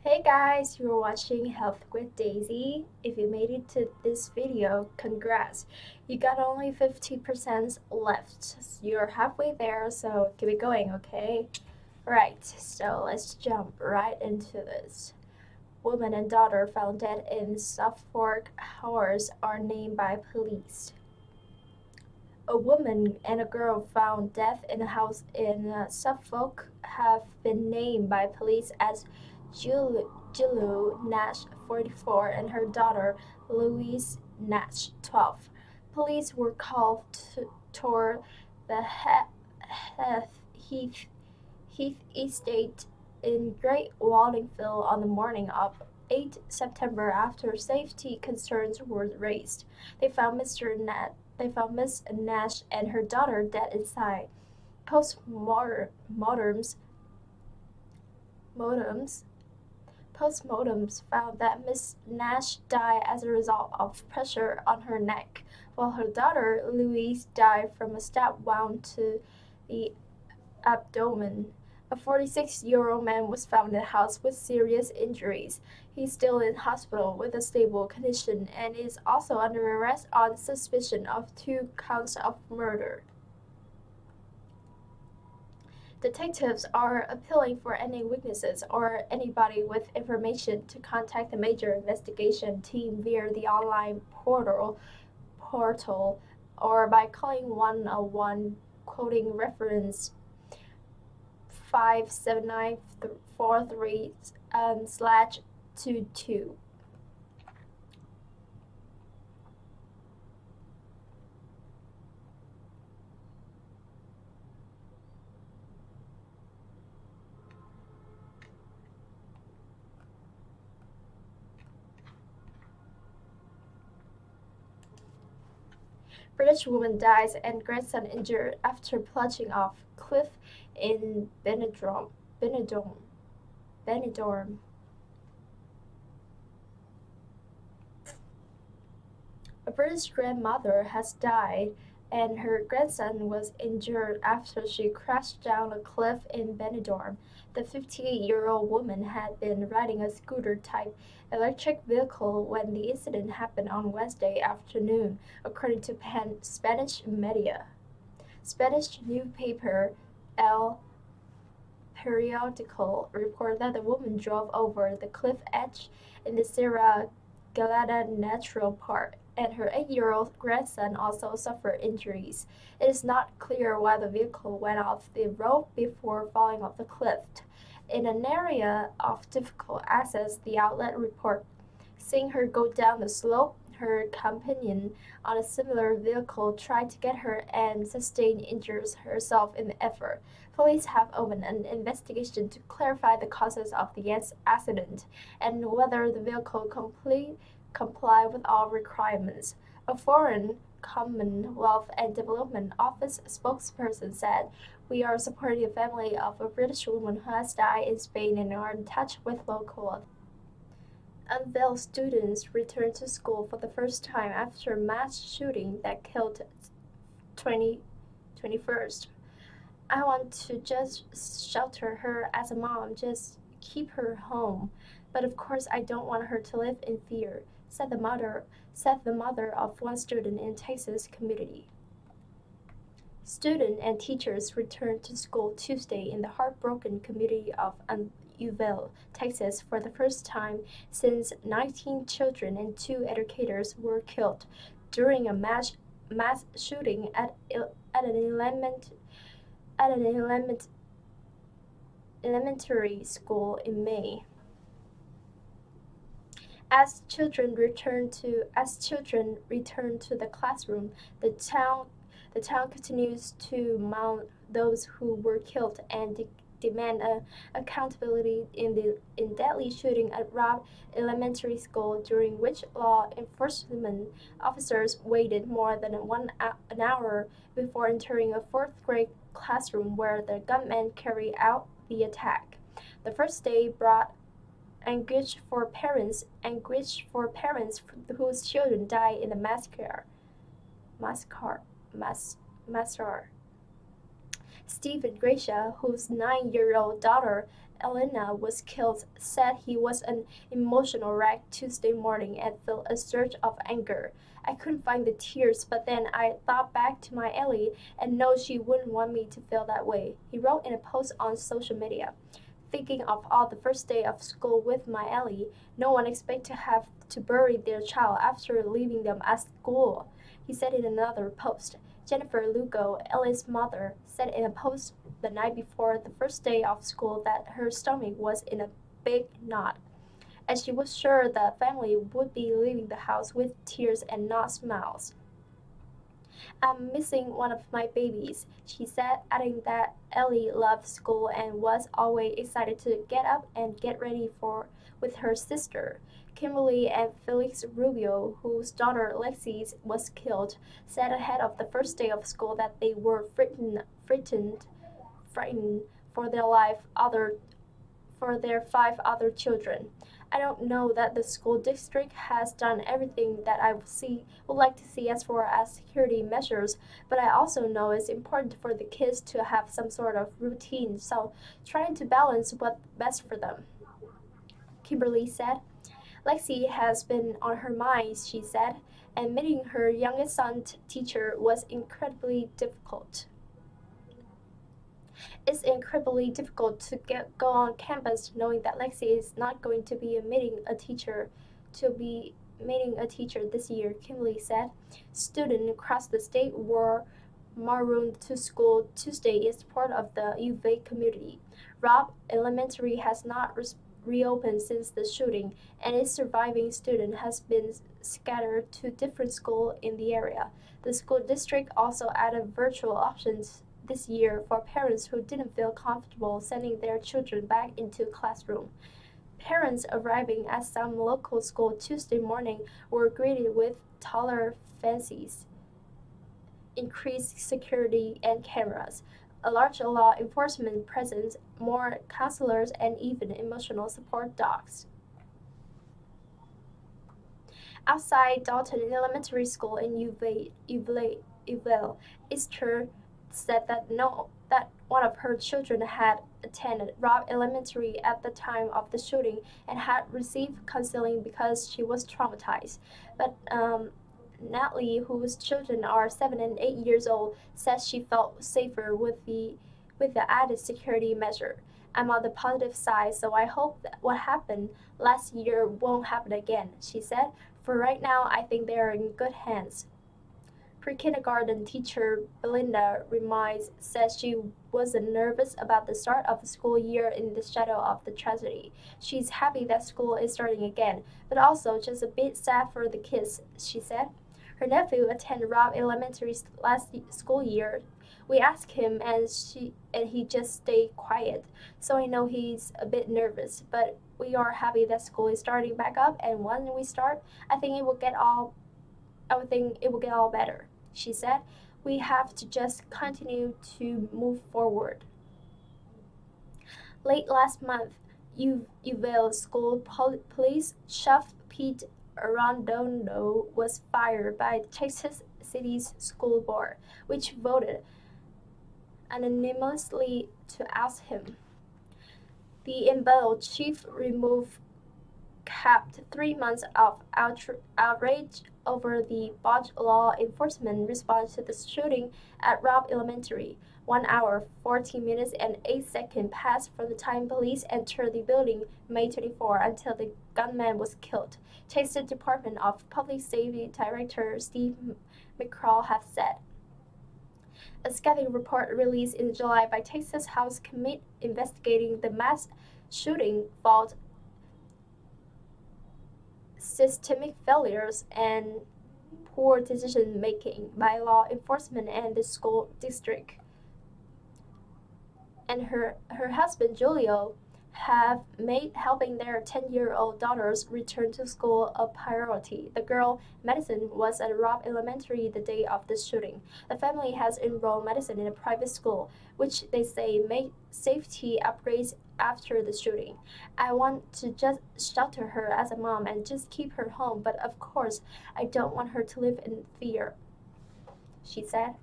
Hey guys, you're watching Health with Daisy. If you made it to this video, congrats. You got only 50% left. You're halfway there, so keep it going, okay? Right, so let's jump right into this. Woman and daughter found dead in Suffolk hours are named by police. A woman and a girl found dead in a house in Suffolk have been named by police as Jilu Nash, 44, and her daughter Louise Nash, 12. Police were called toward the Heath, Heath estate in Great Wallingfield on the morning of 8 September after safety concerns were raised. They found Miss Nash and her daughter dead inside. Postmortems Postmortems found that Miss Nash died as a result of pressure on her neck, while her daughter Louise died from a stab wound to the abdomen. A 46-year-old man was found in the house with serious injuries. He's still in hospital with a stable condition and is also under arrest on suspicion of 2 counts of murder. Detectives are appealing for any witnesses or anybody with information to contact the major investigation team via the online portal or by calling 101 quoting reference 57943 slash 22. British woman dies and grandson injured after plunging off cliff in Benidorm. A British grandmother has died and her grandson was injured after she crashed down a cliff in Benidorm. The 58-year-old woman had been riding a scooter-type electric vehicle when the incident happened on Wednesday afternoon, according to Spanish media. Spanish newspaper El Periodical reported that the woman drove over the cliff edge in the Sierra Galada Natural Park, and her 8-year-old grandson also suffered injuries. It is not clear why the vehicle went off the road before falling off the cliff. In an area of difficult access, the outlet report, seeing her go down the slope, her companion on a similar vehicle tried to get her and sustained injuries herself in the effort. Police have opened an investigation to clarify the causes of the accident and whether the vehicle comply with all requirements. A Foreign Commonwealth and Development Office spokesperson said, "We are supporting the family of a British woman who has died in Spain and are in touch with local unveiled students returned to school for the first time after a mass shooting that killed 21st. I want to just shelter her as a mom, just keep her home. But of course I don't want her to live in fear," said the mother of one student in Texas community. Students and teachers returned to school Tuesday in the heartbroken community of Uvalde, Texas, for the first time since 19 children and 2 educators were killed during a mass shooting at an elementary school in May. As children return to the classroom, the town continues to mourn those who were killed and demand accountability in deadly shooting at Robb Elementary School, during which law enforcement officers waited more than an hour before entering a 4th-grade classroom where the gunman carried out the attack. The first day brought anguish for parents whose children died in the massacre. Steve and Gracia, whose 9-year-old daughter Elena was killed, said he was an emotional wreck Tuesday morning and felt a surge of anger. I couldn't find the tears, but then I thought back to my Ellie and know she wouldn't want me to feel that way, he wrote in a post on social media. Thinking of all the first day of school with my Ellie, no one expected to have to bury their child after leaving them at school, he said in another post. Jennifer Lugo, Ellie's mother, said in a post the night before the first day of school that her stomach was in a big knot, and she was sure the family would be leaving the house with tears and not smiles. I'm missing one of my babies, she said, adding that Ellie loved school and was always excited to get up and get ready for with her sister. Kimberly and Felix Rubio, whose daughter Lexi was killed, said ahead of the first day of school that they were frightened for their life other for their 5 other children. I don't know that the school district has done everything that would like to see as far as security measures, but I also know it's important for the kids to have some sort of routine, so trying to balance what's best for them, Kimberly said. Lexi has been on her mind, she said, and meeting her youngest son's teacher was incredibly difficult. It's incredibly difficult to go on campus knowing that Lexi is not going to be meeting a teacher this year, Kimberly said. Students across the state were marooned to school Tuesday in support of the UVA community. Robb Elementary has not reopened since the shooting, and its surviving student has been scattered to different schools in the area. The school district also added virtual options this year for parents who didn't feel comfortable sending their children back into classroom. Parents arriving at some local school Tuesday morning were greeted with taller fences, increased security and cameras, a large law enforcement presence, more counselors, and even emotional support dogs. Outside Dalton Elementary School in Uvalde, Esther said that one of her children had attended Robb Elementary at the time of the shooting and had received counseling because she was traumatized. But Natalie, whose children are 7 and 8 years old, says she felt safer with the added security measure. I'm on the positive side, so I hope that what happened last year won't happen again, she said. For right now, I think they are in good hands. Pre-kindergarten teacher Belinda Remise says she wasn't nervous about the start of the school year in the shadow of the tragedy. She's happy that school is starting again, but also just a bit sad for the kids, she said. Her nephew attended Robb Elementary last school year. We asked him and he just stayed quiet, so I know he's a bit nervous, but we are happy that school is starting back up, and when we start, I think it will get all better, she said. We have to just continue to move forward. Late last month, Uvalde School Police Chief Pete Arredondo was fired by the Texas City's school board, which voted unanimously to oust him. The embattled chief removed capped 3 months of outrage over the botched law enforcement response to the shooting at Robb Elementary. 1 hour, 14 minutes, and 8 seconds passed from the time police entered the building May 24 until the gunman was killed, Texas Department of Public Safety Director Steve McCraw has said. A scathing report released in July by Texas House Committee investigating the mass shooting found systemic failures and poor decision making by law enforcement and the school district. And her husband Julio have made helping their 10-year-old daughters return to school a priority. The girl, Madison, was at Robb Elementary the day of the shooting. The family has enrolled Madison in a private school, which they say made safety upgrades after the shooting. I want to just shelter her as a mom and just keep her home, but of course, I don't want her to live in fear, she said.